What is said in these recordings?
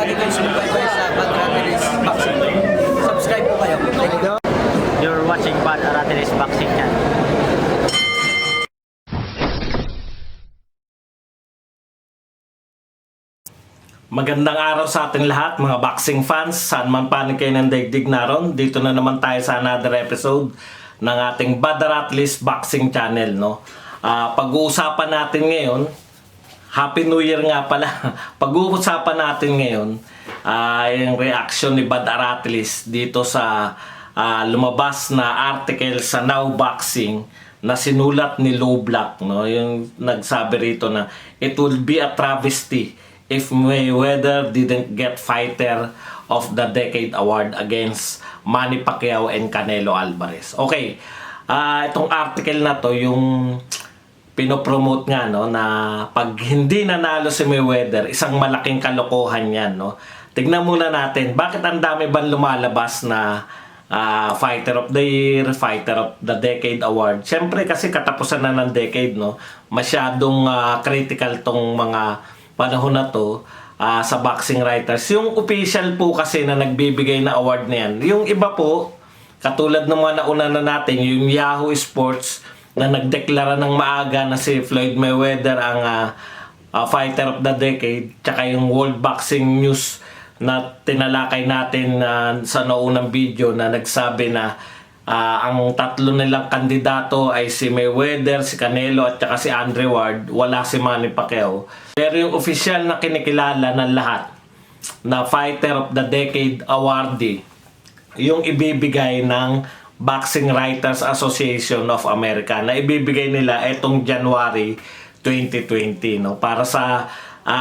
lagi kayo sumubaybay sa Bad Ratelis Boxing. Subscribe po kayo. Thank you. You're watching Bad Ratelis Boxing Channel. Magandang araw sa ating lahat, mga boxing fans. Saan man panig kayo ng daigdig naron, dito na naman tayo sa another episode ng ating Bad Ratelis Boxing Channel, no? Pag-uusapan natin ngayon, Happy New Year nga pala. Pag-uusapan natin ngayon yung reaction ni Bad Ratelis dito sa lumabas na article sa Now Boxing na sinulat ni Low Black, no? Yung nagsabi rito na it will be a travesty if Mayweather didn't get Fighter of the Decade Award against Manny Pacquiao and Canelo Alvarez. Okay, itong article na to, yung pinopromote nga, no, na pag hindi nanalo si Mayweather, isang malaking kalokohan yan, no? Tignan muna natin, bakit ang dami bang lumalabas na Fighter of the Year, Fighter of the Decade Award? Siyempre kasi katapusan na ng decade, no? Masyadong critical tong mga panahon na to sa boxing writers. Yung official po kasi na nagbibigay na award na yan. Yung iba po, katulad ng mga nauna na natin, yung Yahoo Sports na nagdeklara ng maaga na si Floyd Mayweather ang Fighter of the Decade, tsaka yung World Boxing News na tinalakay natin sa naunang video na nagsabi na ang tatlo nilang kandidato ay si Mayweather, si Canelo at saka si Andre Ward, wala si Manny Pacquiao. Pero yung official na kinikilala ng lahat na Fighter of the Decade awardee, yung ibibigay ng Boxing Writers Association of America, na ibibigay nila etong January 2020, no? Para sa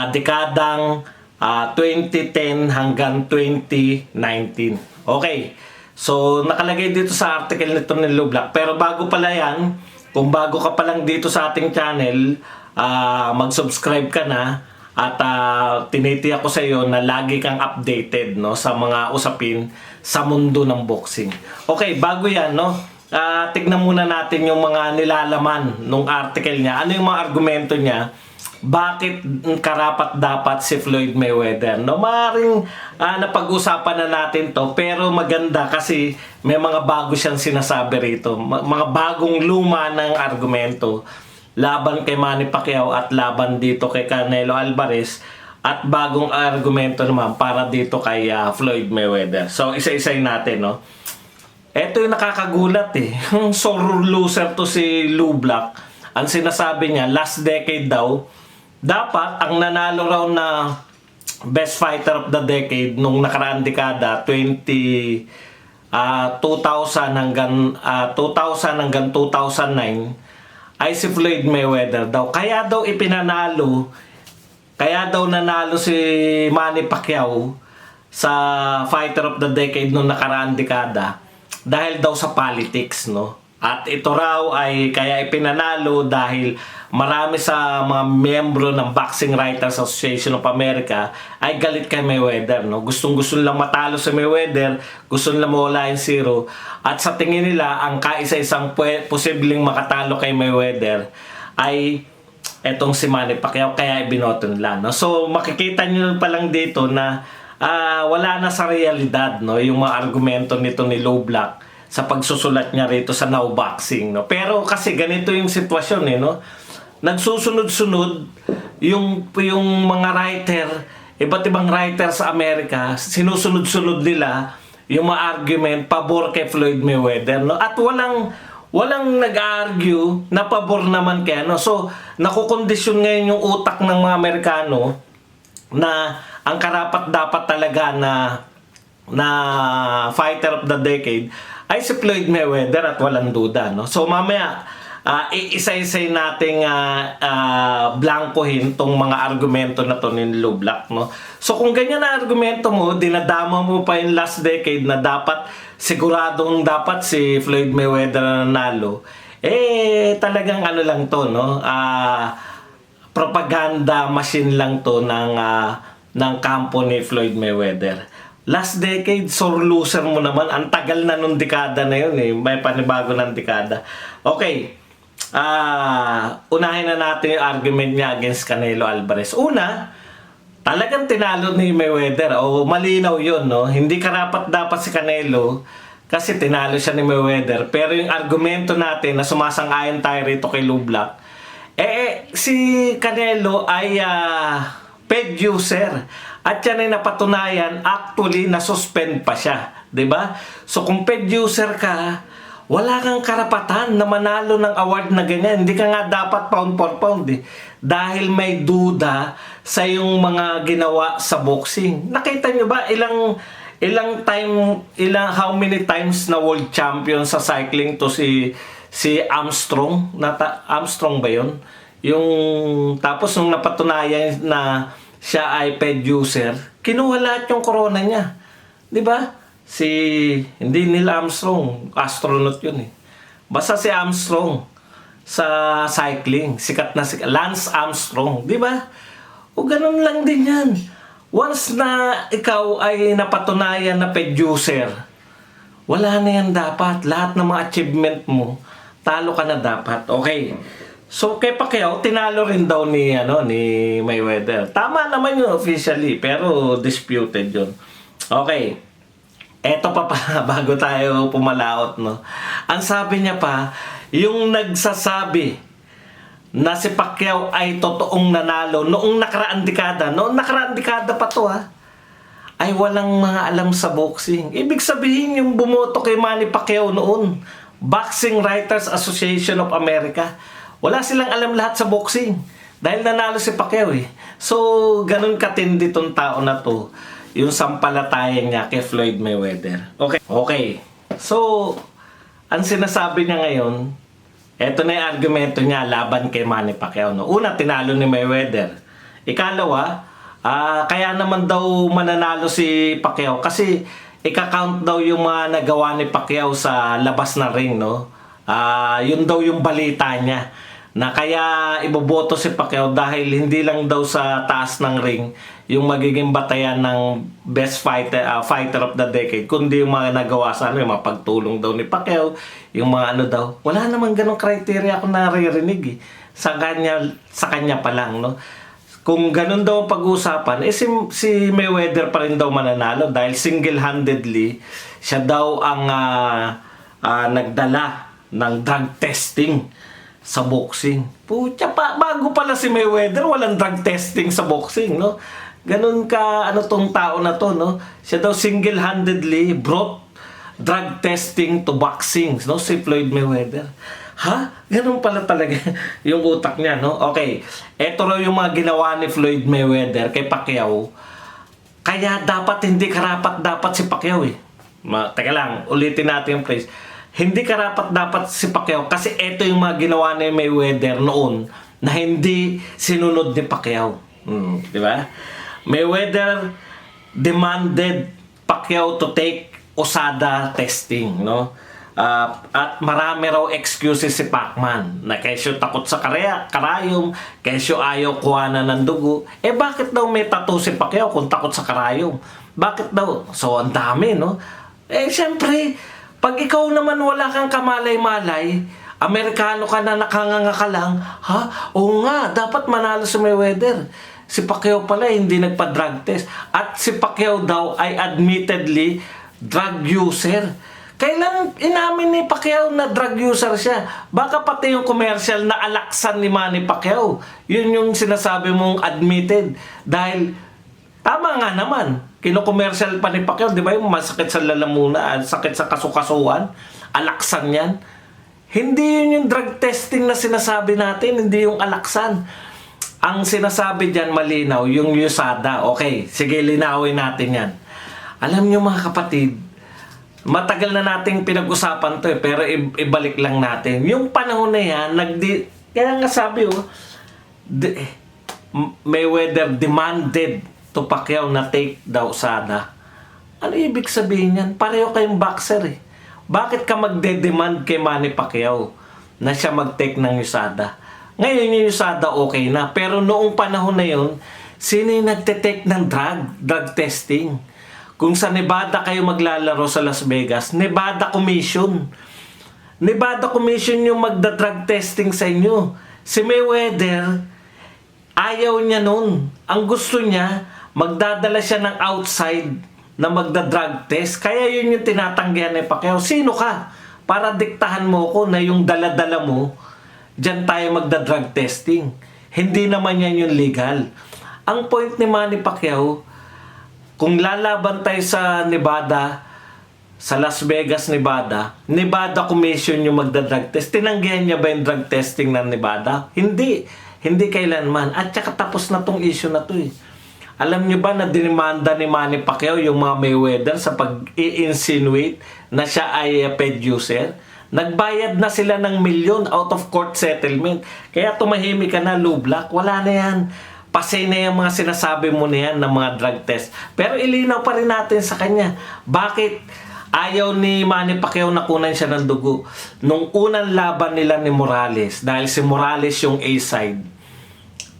dekadang 2010 hanggang 2019. Okay. So, nakalagay dito sa article nito ni Low Black. Pero bago pala yan, kung bago ka pa lang dito sa ating channel, mag-subscribe ka na at tinitiyak ko sa iyo na lagi kang updated, no, sa mga usapin sa mundo ng boxing. Okay, bago yan, no, tignan muna natin yung mga nilalaman nung article niya. Ano yung mga argumento niya? Bakit karapat-dapat si Floyd Mayweather? No, maaaring napag-usapan na natin to, pero maganda kasi may mga bago siyang sinasabi rito. Mga bagong luma ng argumento laban kay Manny Pacquiao at laban dito kay Canelo Alvarez, at bagong argumento naman para dito kay Floyd Mayweather. So, isa-isayin natin, no? Ito yung nakakagulat eh. Yung sore loser to si Lou Black. Ang sinasabi niya, last decade daw, dapat ang nanalo raw na Best Fighter of the Decade nung nakaraang dekada, 2000 hanggang 2009, ay si Floyd Mayweather daw. Kaya daw nanalo si Manny Pacquiao sa Fighter of the Decade nung nakaraang dekada dahil daw sa politics, no? At ito raw ay kaya ipinanalo dahil marami sa mga miyembro ng Boxing Writers Association of America ay galit kay Mayweather, no? Gustong-gusto lang matalo si Mayweather, gusto nilang mawala yung zero. At sa tingin nila, ang kaisa-isang posibleng makatalo kay Mayweather ay etong si Manny Pacquiao, kaya ibinoto nila, no? So makikita nyo pa lang dito na wala na sa realidad, no, yung mga argumento nito ni Low Black sa pagsusulat niya rito sa Now Boxing, no? Pero kasi ganito yung sitwasyon, eh, no? Nagsusunod-sunod yung mga writer, iba't ibang writer sa Amerika, sinusunod-sunod nila yung mga argument pabor kay Floyd Mayweather, no? At walang nag-argue na pabor naman kay ano. So, nakukondisyon ngayon yung utak ng mga Amerikano na ang karapat-dapat talaga na Fighter of the Decade ay si Floyd Mayweather, at walang duda, no? So mamaya isa-isay nating blankohin tong mga argumento na to ni Lou Black, no? So kung ganyan na argumento mo, dinadama mo pa yung last decade na dapat siguradong dapat si Floyd Mayweather na nanalo, talagang ano lang to, no? Propaganda machine lang to ng kampo ni Floyd Mayweather. Last decade, sore loser mo naman. Ang tagal na nung dekada na yun, eh. May panibago ng dekada. Okay. Unahin na natin yung argument niya against Canelo Alvarez. Una, talagang tinalo ni Mayweather. O malinaw yun, no? Hindi karapat dapat si Canelo kasi tinalo siya ni Mayweather. Pero yung argumento natin na sumasang-ayon tayo rito kay Lublak, si Canelo ay paid user. At yan ay napatunayan, actually, nasuspend pa siya. 'Di ba? So kung paid user ka, wala kang karapatan na manalo ng award na ganyan. Hindi ka nga dapat pound for pound eh. Dahil may duda sa yung mga ginawa sa boxing. Nakita nyo ba how many times na world champion sa cycling to si Armstrong? Armstrong ba yun? Yung tapos nung napatunayan na siya ay paid user, kinuha lahat yung corona niya. 'Di ba? Hindi Neil Armstrong, astronaut yun eh. Basta si Armstrong sa cycling, sikat na sikat. Lance Armstrong, di ba? O ganun lang din yan. Once na ikaw ay napatunayan na paid user, wala na yan dapat. Lahat ng mga achievement mo, talo ka na dapat. Okay. So kay Pacquiao, tinalo rin daw ni Mayweather. Tama naman yun officially, pero disputed yun. Okay. Eto pa bago tayo pumalaot, no? Ang sabi niya pa, yung nagsasabi na si Pacquiao ay totoong nanalo noong nakaraang dekada pa to ay walang mga alam sa boxing. Ibig sabihin yung bumoto kay Manny Pacquiao noon, Boxing Writers Association of America, wala silang alam lahat sa boxing dahil nanalo si Pacquiao eh. So, ganun katindi tong tao na to, yung sampalatayan niya kay Floyd Mayweather. Okay. So, ang sinasabi niya ngayon, eto na yung argumento niya laban kay Manny Pacquiao. No? Una, tinalo ni Mayweather. Ikalawa, kaya naman daw mananalo si Pacquiao kasi ika-count daw yung mga nagawa ni Pacquiao sa labas na ring, no? Yun daw yung balita niya na kaya iboboto si Pacquiao dahil hindi lang daw sa taas ng ring yung magiging batayan ng best fighter of the decade, kundi yung mga nagawa sa yung mga pagtulong daw ni Pacquiao, yung mga daw. Wala namang ganong criteria ako naririnig eh. Sa kanya pa lang, no? Kung ganun daw ang pag-uusapan, si Mayweather pa rin daw mananalo dahil single-handedly siya daw ang nagdala ng drug testing sa boxing. Pucha pa, bago pala si Mayweather, walang drug testing sa boxing, no? Ganun ka, tong tao na to, no? Siya daw single-handedly brought drug testing to boxing, no? Si Floyd Mayweather. Ha? Ganun pala talaga yung utak niya, no? Okay. Eto raw yung mga ginawa ni Floyd Mayweather kay Pacquiao. Kaya hindi karapat dapat si Pacquiao eh. Teka lang, ulitin natin yung phrase. Hindi karapat dapat si Pacquiao kasi eto yung mga ginawa ni Mayweather noon na hindi sinunod ni Pacquiao. Di ba? Mayweather demanded Pacquiao to take USADA testing, no? At marami raw excuses si Pacman na kesyo takot sa karayom, kesyo ayaw kuhanan ng dugo. Bakit daw may tattoo si Pacquiao kung takot sa karayom? Bakit daw? So, ang dami, no? Siyempre, pag ikaw naman wala kang kamalay-malay, Amerikano ka na nakanganga ka lang, ha? Oo nga, dapat manalo si Mayweather. Si Pacquiao pala hindi nagpa-drug test. At si Pacquiao daw ay admittedly drug user. Kailan inamin ni Pacquiao na drug user siya? Baka pati yung commercial na alaksan ni Manny Pacquiao. Yun yung sinasabi mong admitted. Dahil, tama nga naman, kino-commercial pa ni Pacquiao, di ba yung masakit sa lalamunan, sakit sa kasukasuan, alaksan yan. Hindi yun yung drug testing na sinasabi natin, hindi yung alaksan. Ang sinasabi dyan malinaw, yung USADA. Okay, sige, linawin natin yan. Alam nyo mga kapatid, matagal na nating pinag-usapan to pero ibalik lang natin. Yung panahon na yan, kaya nga sabi Mayweather demanded to Pacquiao na take daw USADA. Ano ibig sabihin yan? Pareho kayong boxer eh. Bakit ka magde-demand kay Manny Pacquiao na siya mag-take ng USADA? Ngayon yung USADA okay na. Pero noong panahon na yun, sino yung nagte-take ng drug testing? Kung sa Nevada kayo maglalaro sa Las Vegas, Nevada Commission. Nevada Commission yung magda-drug testing sa inyo. Si Mayweather, Ayaw niya nun. Ang gusto niya, magdadala siya ng outside na magda-drug test. Kaya yun yung tinatanggihan ni Pacquiao. Sino ka? Para diktahan mo ko na yung dala-dala mo, dyan tayo magda-drug testing. Hindi naman yan yung legal. Ang point ni Manny Pacquiao, kung lalaban tayo sa Nevada, sa Las Vegas, Nevada, Nevada Commission yung magda-drug test. Tinanggihan niya ba yung drug testing ng Nevada? Hindi. Hindi kailanman. At saka tapos na tong issue na to eh. Alam niyo ba na dinimanda ni Manny Pacquiao yung mga Mayweather sa pag-i-insinuate na siya ay ped user? Nagbayad na sila ng milyon out of court settlement. Kaya tumahimik ka na, Lublak. Wala na yan. Pasay na yung mga sinasabi mo na yan ng mga drug test. Pero ilinaw pa rin natin sa kanya. Bakit ayaw ni Manny Pacquiao na kunan siya ng dugo? Nung unang laban nila ni Morales, dahil si Morales yung A-side,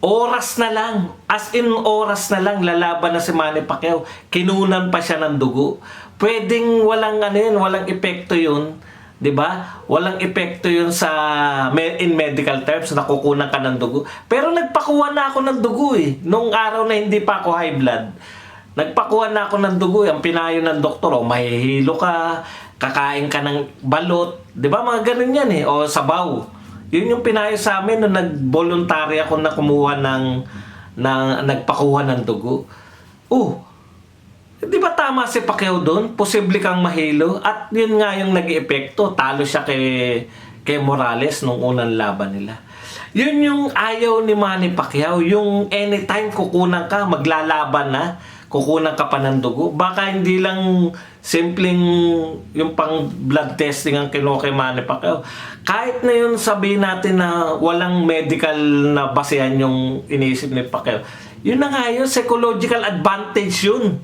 oras na lang, as in oras na lang, lalaban na si Manny Pacquiao. Kinunan pa siya ng dugo. Pwedeng walang ano yun, walang epekto yun. 'Di ba? Walang epekto 'yun sa in medical terms na kukunan ka ng dugo. Pero nagpakuha na ako ng dugo eh. Nung araw na hindi pa ako high blood. Nagpakuha na ako ng dugo. Ang pinayo ng doktor, mahihilo ka, kakain ka ng balot. 'Di ba? Mga ganun 'yan eh. O sabaw. 'Yun yung pinayo sa amin nung nag-voluntary ako na kumuha ng nagpakuha ng dugo. Di ba tama si Pacquiao doon? Posible kang mahilo. At yun nga yung nag-epekto. Talo siya kay Morales nung unang laban nila. Yun yung ayaw ni Manny Pacquiao. Yung anytime kukunan ka, maglalaban na, kukunan ka pa ng dugo. Baka hindi lang simpleng yung pang blood testing ang kinuha kay Manny Pacquiao. Kahit na yun sabihin natin na walang medical na basehan yung iniisip ni Pacquiao. Yun na nga yun, psychological advantage yun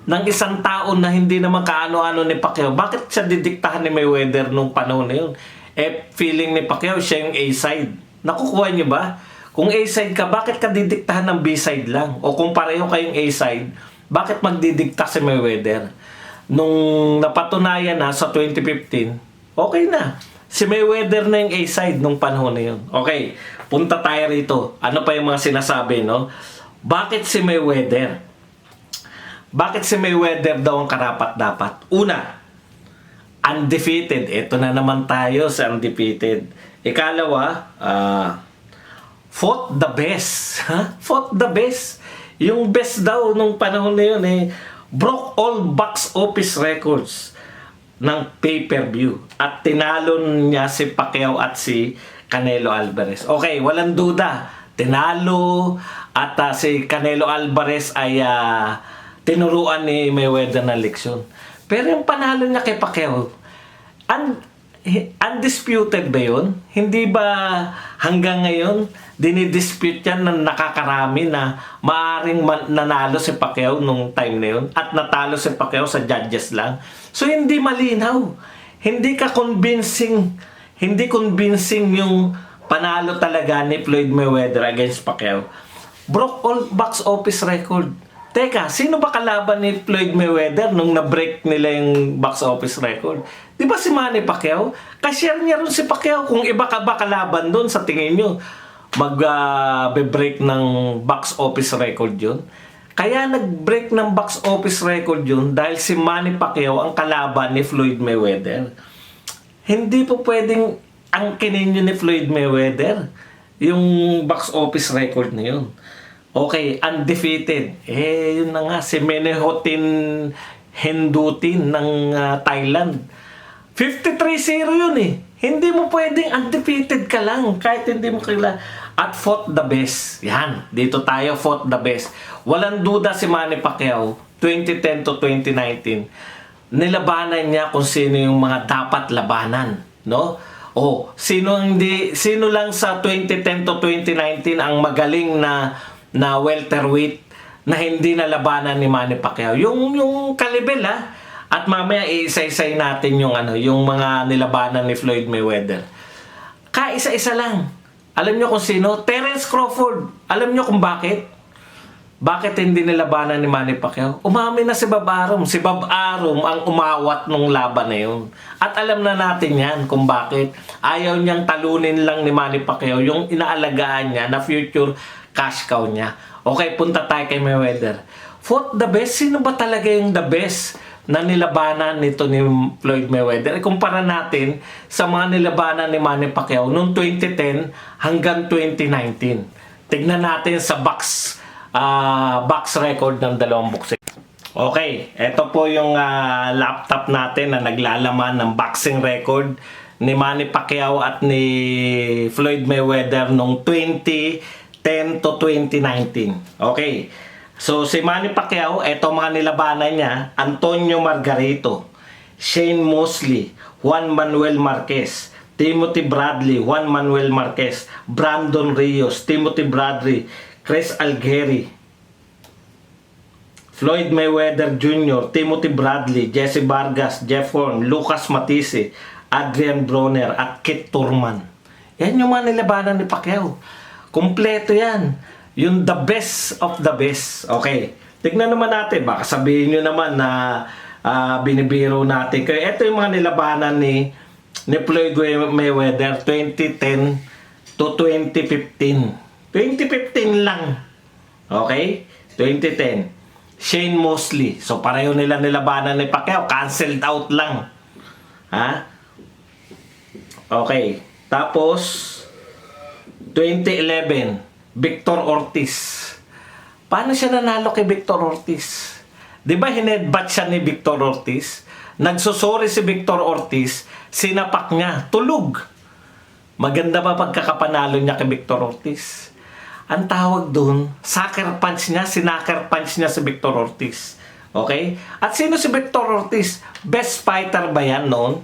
ng isang tao na hindi naman kaano-ano ni Pacquiao. Bakit siya didiktahan ni Mayweather nung panahon na yun? Feeling ni Pacquiao, siya yung A-side. Nakukuha niyo ba? Kung A-side ka, bakit ka didiktahan ng B-side lang? O kung pareho kayong A-side, bakit magdidikta si Mayweather? Nung napatunayan na sa 2015, okay na. Si Mayweather na yung A-side nung panahon na yun. Okay, punta tayo rito. Ano pa yung mga sinasabi, no? Bakit si Mayweather? Bakit si Mayweather daw ang karapat-dapat? Una, undefeated. Ito na naman tayo sa undefeated. Ikalawa, fought the best. Fought the best. Yung best daw nung panahon na yun broke all box office records ng pay-per-view. At tinalo niya si Pacquiao at si Canelo Alvarez. Okay, walang duda. Tinalo at si Canelo Alvarez ay tinuruan ni Mayweather na leksyon. Pero yung panalo niya kay Pacquiao, undisputed ba yun? Hindi ba hanggang ngayon dinidispute yan ng nakakarami na maaring nanalo si Pacquiao nung time na yun at natalo si Pacquiao sa judges lang? So hindi malinaw. Hindi convincing yung panalo talaga ni Floyd Mayweather against Pacquiao. Broke all box office record. Teka, sino ba kalaban ni Floyd Mayweather nung na-break nila yung box office record? Di ba si Manny Pacquiao? Cashier niya rin si Pacquiao. Kung iba ka ba kalaban doon, sa tingin nyo, mag-break ng box office record yun? Kaya nag-break ng box office record yun dahil si Manny Pacquiao ang kalaban ni Floyd Mayweather. Hindi po pwedeng angkinin yun ni Floyd Mayweather yung box office record na yun. Okay, undefeated. Yun na nga, si Menehotin Hendutin ng Thailand. 53-0 yun Hindi mo pwedeng undefeated ka lang kahit hindi mo kailangan. At fought the best. Yan, dito tayo, fought the best. Walang duda si Manny Pacquiao, 2010 to 2019. Nilabanan niya kung sino yung mga dapat labanan, no? Sino lang sa 2010 to 2019 ang magaling na welterweight na hindi nalabanan ni Manny Pacquiao. Yung kalibel at mamaya iisa-isay natin yung mga nilabanan ni Floyd Mayweather. Kaisa-isa lang. Alam nyo kung sino? Terence Crawford. Alam nyo kung bakit? Bakit hindi nilabanan ni Manny Pacquiao? Umamin na si Bob Arum. Si Bob Arum ang umawat nung laban na yun. At alam na natin yan kung bakit. Ayaw niyang talunin lang ni Manny Pacquiao yung inaalagaan niya na future cash cow niya. Okay, punta tayo kay Mayweather. Fought the best. Sino ba talaga yung the best na nilabanan nito ni Floyd Mayweather? Ikumpara natin sa mga nilabanan ni Manny Pacquiao noong 2010 hanggang 2019. Tignan natin sa box record ng dalawang boxing. Okay, ito po yung laptop natin na naglalaman ng boxing record ni Manny Pacquiao at ni Floyd Mayweather noong 2010 to 2019. Okay, so si Manny Pacquiao, ito mga nilabanan niya: Antonio Margarito, Shane Mosley, Juan Manuel Marquez, Timothy Bradley, Juan Manuel Marquez, Brandon Rios, Timothy Bradley, Chris Algieri, Floyd Mayweather Jr., Timothy Bradley, Jesse Vargas, Jeff Horn, Lucas Matisse, Adrian Broner, at Kit Turman. Yan yung mga nilabanan ni Pacquiao. Kompleto yan. Yung the best of the best. Okay. Tignan naman natin. Baka sabihin nyo naman na binibiro natin. Kaya ito yung mga nilabanan ni Floyd Mayweather 2010 to 2015. 2015 lang. Okay? 2010. Shane Mosley. So, pareho nila nilabanan ni Pacquiao. Cancelled out lang. Ha? Okay. Tapos, 2011, Victor Ortiz. Paano siya nanalo kay Victor Ortiz? Di ba hinedbat siya ni Victor Ortiz? Nagsusori si Victor Ortiz, sinapak niya, tulog. Maganda pa pagkakapanalo niya kay Victor Ortiz. Ang tawag doon, sucker punch niya, sinakar punch niya si Victor Ortiz. Okay? At sino si Victor Ortiz? Best fighter ba yan noon?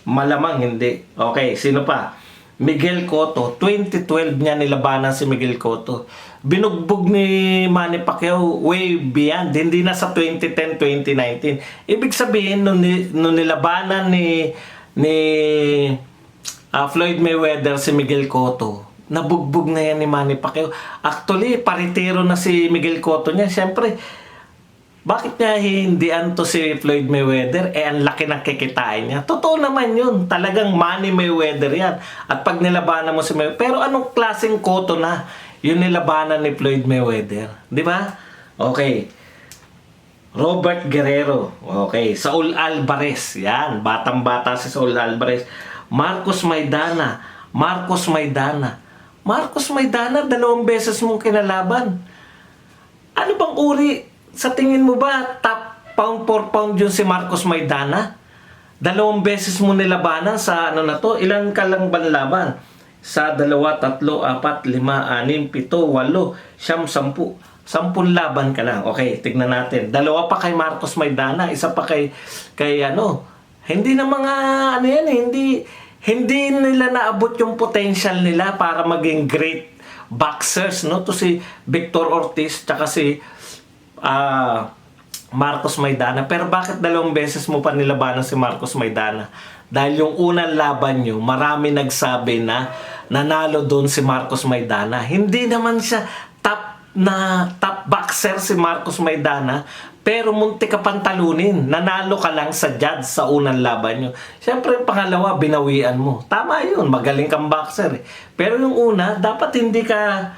Malamang hindi. Okay, sino pa? Miguel Cotto. 2012 niya nilabanan si Miguel Cotto. Binugbog ni Manny Pacquiao way beyond. Hindi na sa 2010, 2019. Ibig sabihin, nung nilabanan ni Floyd Mayweather si Miguel Cotto, nabugbog na yan ni Manny Pacquiao. Actually, paritero na si Miguel Cotto niya. Siyempre, bakit niya hindian to si Floyd Mayweather? Ang laki ng kikitain niya. Totoo naman yun. Talagang Manny Mayweather yan. At pag nilabanan mo si Mayweather, pero anong klaseng Cotto na yung nilabanan ni Floyd Mayweather? Di ba? Okay. Robert Guerrero. Okay. Saul Alvarez. Yan. Batang-bata si Saul Alvarez. Marcos Maidana. Marcos Maidana, 2 beses mong kinalaban. Ano bang uri? Sa tingin mo ba, top pound for pound yun si Marcos Maidana? 2 beses mo nilabanan sa ano na to? Ilan ka lang ba nilaban? Sa 2, 3, 4, 5, 6, 7, 8, 9, 10. 10 laban ka lang. Okay, tignan natin. 2 pa kay Marcos Maidana, 1 pa kay ano. Hindi na mga ano yan eh, hindi nila naabot yung potential nila para maging great boxers, no? To si Victor Ortiz tsaka si Marcos Maidana. Pero bakit 2 beses mo pa nilabanan si Marcos Maidana? Dahil yung unang laban nyo, marami nagsabi na nanalo doon si Marcos Maidana. Hindi naman siya top boxer si Marcos Maidana, pero munti ka pantalunin. Nanalo ka lang sa judge sa unang laban nyo. Siyempre, yung pangalawa, binawian mo. Tama yun, magaling kang boxer eh. Pero yung una, dapat hindi ka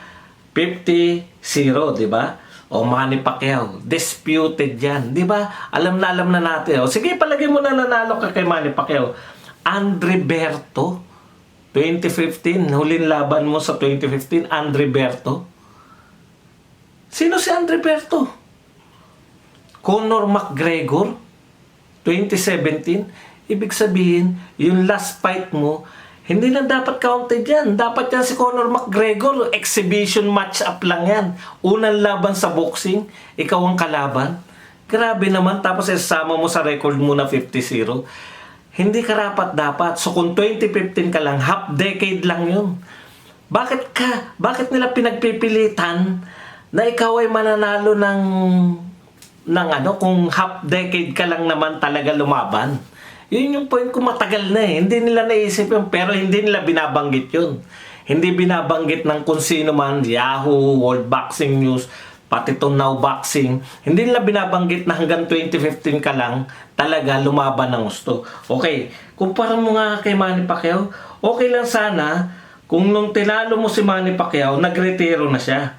50-0, di ba? O Manny Pacquiao, disputed yan, di ba? Alam na natin. O sige, palagay mo na nanalo ka kay Manny Pacquiao. Andre Berto, 2015, huling laban mo sa 2015, Andre Berto. Sino si Andre Berto? Conor McGregor, 2017. Ibig sabihin, yung last fight mo, hindi na dapat counted yan. Dapat yan si Conor McGregor. Exhibition match-up lang yan. Unang laban sa boxing, ikaw ang kalaban. Grabe naman. Tapos isama mo sa record mo na 50-0. Hindi karapat dapat. So kung 2015 ka lang, half decade lang yun. Bakit nila pinagpipilitan na ikaw ay mananalo ng ano, kung half decade ka lang naman talaga lumaban? Yun yung point ko, matagal na eh. Hindi nila naisip yun, pero hindi nila binabanggit yun. Hindi binabanggit ng kung sino man, Yahoo, World Boxing News, pati itong Now Boxing. Hindi nila binabanggit na hanggang 2015 ka lang talaga lumaban ng gusto. Okay, kumpara mo nga kay Manny Pacquiao, okay lang sana kung nung tinalo mo si Manny Pacquiao, nagretiro na siya.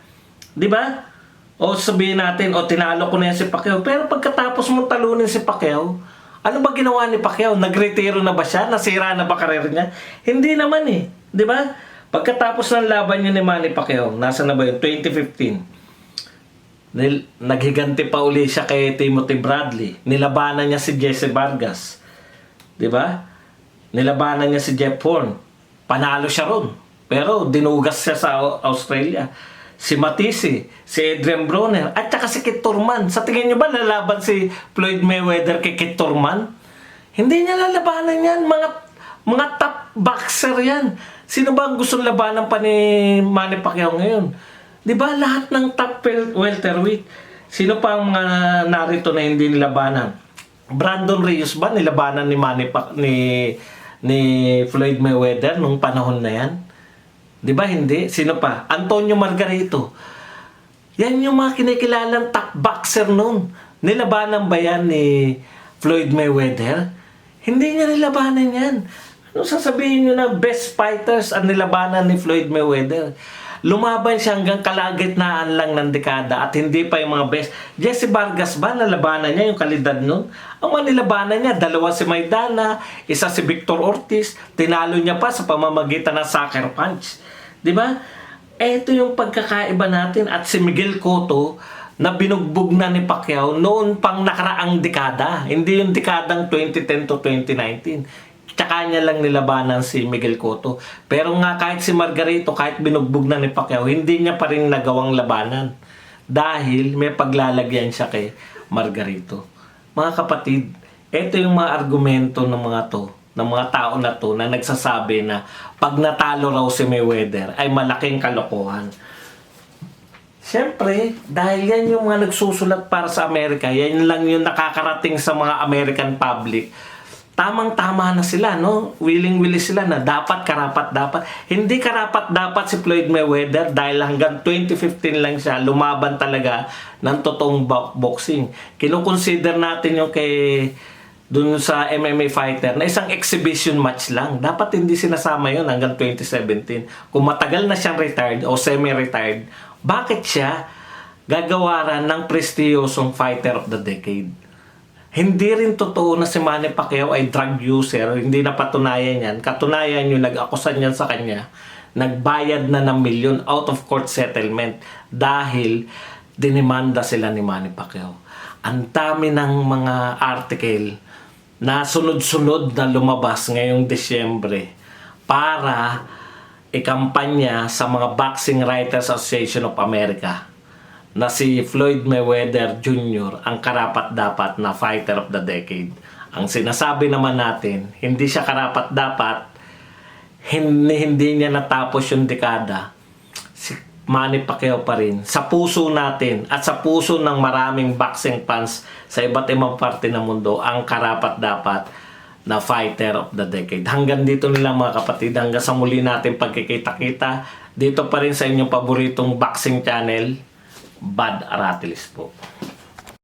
Di ba? O sabihin natin, o tinalo ko na yan si Pacquiao. Pero pagkatapos mo talunin si Pacquiao, ano ba ginawa ni Pacquiao? Nagretiro na ba siya? Nasira na ba karir niya? Hindi naman eh. Di ba? Pagkatapos ng laban niya ni Manny Pacquiao, nasa na ba yun? 2015. Naghiganti pa uli siya kay Timothy Bradley. Nilabanan niya si Jesse Vargas. Di ba? Nilabanan niya si Jeff Horn. Panalo siya ron. Pero dinugas siya sa Australia. Si Matisse, si Adrian Broner, at saka si Kit Thurman. Sa tingin niyo ba lalaban si Floyd Mayweather kay Kit Thurman? Hindi niya lalabanan yan. Mga top boxer yan. Sino ba ang gustong labanan pa ni Manny Pacquiao ngayon? Di ba lahat ng top welterweight? Sino pa ang mga narito na hindi nilabanan? Brandon Reyes ba nilabanan ni Floyd Mayweather nung panahon na yan? Di ba hindi? Sino pa? Antonio Margarito. Yan yung mga kinikilalang top boxer noon. Nilabanan ba yan ni Floyd Mayweather? Hindi niya nilabanan yan. Ano sasabihin nyo na best fighters ang nilabanan ni Floyd Mayweather? Lumaban siya hanggang kalagitnaan lang ng dekada at hindi pa yung mga best. Jesse Vargas ba, nalabanan niya yung kalidad nun? Ang mga nilabanan niya, dalawa si Maidana, isa si Victor Ortiz, tinalo niya pa sa pamamagitan ng sucker punch. Di ba? Ito yung pagkakaiba natin at si Miguel Cotto na binugbog na ni Pacquiao noon pang nakaraang dekada. Hindi yung dekadang 2010 to 2019. Tsaka niya lang nilabanan si Miguel Cotto. Pero nga kahit si Margarito, kahit binugbog na ni Pacquiao, hindi niya pa rin nagawang labanan. Dahil may paglalagyan siya kay Margarito. Mga kapatid, ito yung mga argumento ng mga tao na to na nagsasabi na pag natalo raw si Mayweather ay malaking kalokohan. Siyempre, dahil yan yung mga nagsusulat para sa Amerika, yan lang yung nakakarating sa mga American public. Tamang-tama na sila, no? Willing-willing sila na dapat, karapat, dapat. Hindi karapat, dapat si Floyd Mayweather dahil hanggang 2015 lang siya lumaban talaga ng totoong boxing. Kinukonsider natin yung dun sa MMA fighter na isang exhibition match lang. Dapat hindi sinasama yun hanggang 2017. Kung matagal na siyang retired o semi-retired, bakit siya gagawaran ng prestiyosong fighter of the decade? Hindi rin totoo na si Manny Pacquiao ay drug user. Hindi na patunayan yan. Katunayan yung nag-akusan yan sa kanya. Nagbayad na ng milyon out of court settlement dahil dinimanda sila ni Manny Pacquiao. Ang dami ng mga article na sunod-sunod na lumabas ngayong Disyembre para ikampanya sa mga Boxing Writers Association of America na si Floyd Mayweather Jr. ang karapat-dapat na fighter of the decade. Ang sinasabi naman natin, hindi siya karapat-dapat, hindi niya natapos yung dekada. Si Manny Pacquiao pa rin. Sa puso natin at sa puso ng maraming boxing fans sa iba't ibang parte ng mundo, ang karapat-dapat na fighter of the decade. Hanggang dito nila mga kapatid, hanggang sa muli natin pagkikita-kita, dito pa rin sa inyong paboritong boxing channel, Bad Aratilis po.